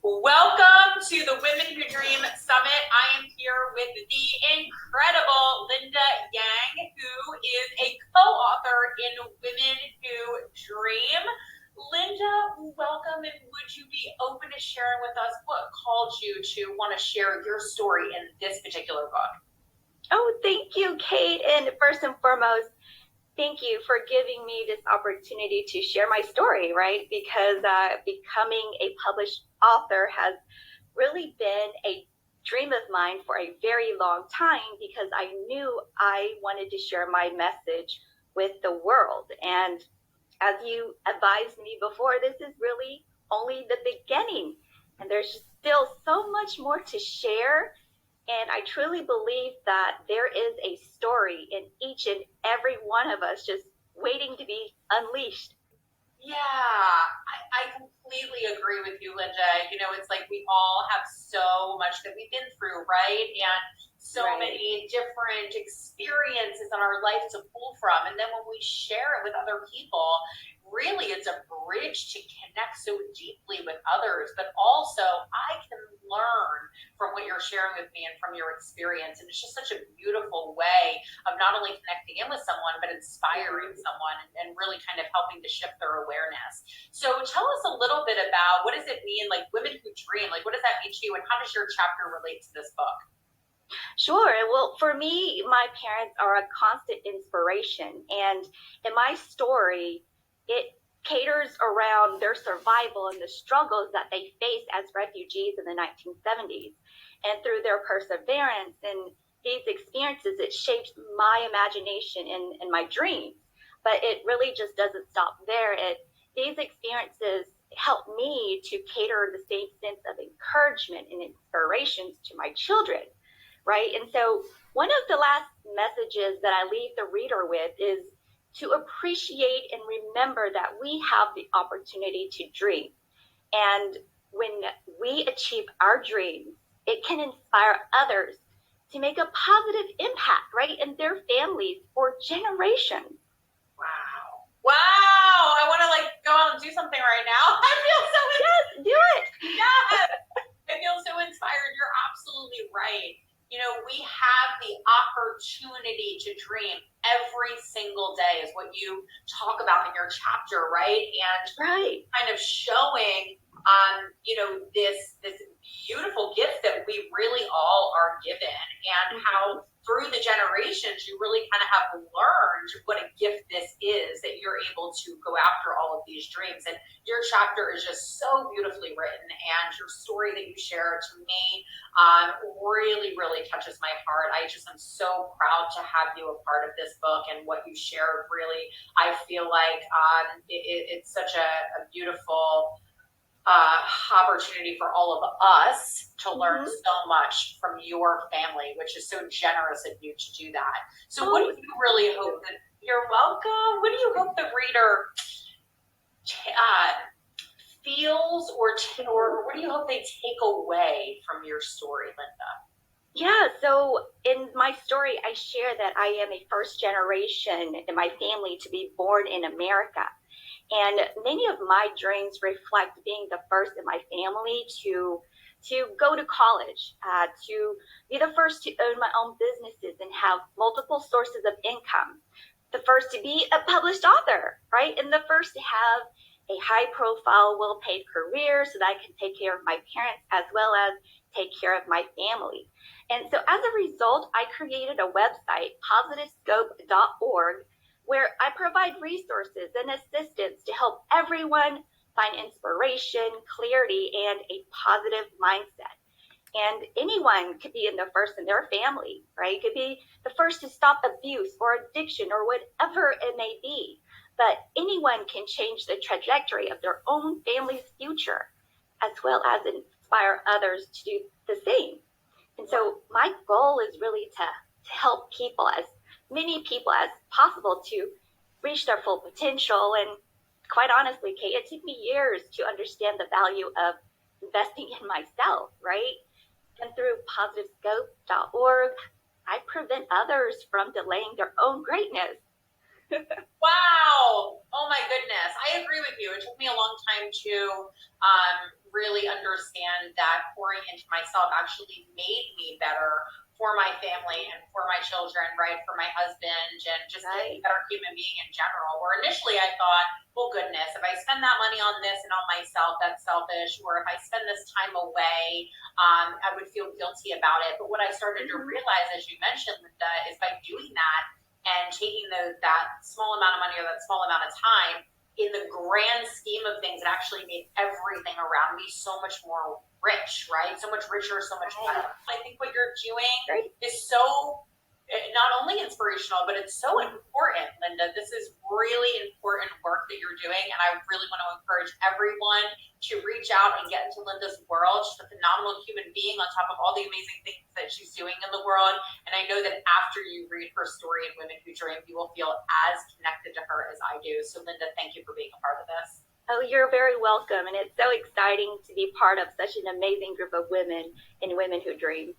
Welcome to the Women Who Dream Summit. I am here with the incredible Linda Yang, who is a co-author in Women Who Dream. Linda, welcome, and would you be open to sharing with us what called you to want to share your story in this particular book? Oh, thank you, Kate. And first and foremost, thank you for giving me this opportunity to share my story, right? Because becoming a published author has really been a dream of mine for a very long time because I knew I wanted to share my message with the world. And as you advised me before, this is really only the beginning. And there's still so much more to share. And I truly believe that there is a story in each and every one of us just waiting to be unleashed. Yeah, I completely agree with you, Linda. You know, it's like we all have so much that we've been through, right? And so Right. many different experiences in our life to pull from. And then when we share it with other people, really it's a bridge to connect so deeply with others. But also, I can learn from what you're sharing with me and from your experience. And it's just such a beautiful way of not only connecting in with someone, but inspiring someone and really kind of helping to shift their awareness. So tell us a little bit about what does it mean, like Women Who Dream, like what does that mean to you and how does your chapter relate to this book? Sure. Well, for me, my parents are a constant inspiration. And in my story, it caters around their survival and the struggles that they faced as refugees in the 1970s. And through their perseverance and these experiences, it shaped my imagination and my dreams. But it really just doesn't stop there. These experiences help me to cater the same sense of encouragement and inspirations to my children, right? And so one of the last messages that I leave the reader with is to appreciate and remember that we have the opportunity to dream. And when we achieve our dreams, it can inspire others to make a positive impact, right, in their families for generations. Wow. Wow. I want to like go out and do something right now. I feel so Yes, do it. yes. I feel so inspired. You're absolutely right. You know, we have the opportunity to dream every single day is what you talk about in your chapter, right? And Right. kind of showing you know, this beautiful gift that we really all are given and how through the generations you really kind of have learned what a gift this is that you're able to go after all of these dreams. And your chapter is just so beautifully written and your story that you share to me really touches my heart. I just am so proud to have you a part of this book and what you share. Really, I feel like it's such a beautiful opportunity for all of us to learn so much from your family, which is so generous of you to do that. So what do you really hope that you're welcome? What do you hope the reader feels or what do you hope they take away from your story, Linda? Yeah, so in my story, I share that I am a first generation in my family to be born in America. And many of my dreams reflect being the first in my family to go to college, to be the first to own my own businesses and have multiple sources of income, the first to be a published author, right? And the first to have a high profile, well paid career so that I can take care of my parents as well as take care of my family. And so as a result, I created a website, positivescope.org, where I provide resources and assistance to help everyone find inspiration, clarity, and a positive mindset. And anyone could be in the first in their family, right? Could be the first to stop abuse or addiction or whatever it may be. But anyone can change the trajectory of their own family's future, as well as inspire others to do the same. And so my goal is really to help people, as many people as possible, to reach their full potential. And quite honestly, Kate, it took me years to understand the value of investing in myself, right? And through positivescope.org, I prevent others from delaying their own greatness. Wow. Oh my goodness. I agree with you. It took me a long time to really understand that pouring into myself actually made me better for my family and for my children, right? For my husband and just a Right. better human being in general. Where initially I thought, well, goodness, if I spend that money on this and on myself, that's selfish. Or if I spend this time away, I would feel guilty about it. But what I started to Mm-hmm. realize, as you mentioned, Linda, is by doing that, and taking that small amount of money or that small amount of time, in the grand scheme of things, it actually made everything around me so much more rich, right? So much richer, so much Right. better. I think what you're doing Great. is so not only inspirational, but it's so important, Linda. This is really important work that you're doing, and I really want to encourage everyone to reach out and get into Linda's world. She's a phenomenal human being on top of all the amazing things that she's doing in the world. And I know that after you read her story in Women Who Dream, you will feel as connected to her as I do. So, Linda, thank you for being a part of this. Oh, you're very welcome. And it's so exciting to be part of such an amazing group of women and women who dream.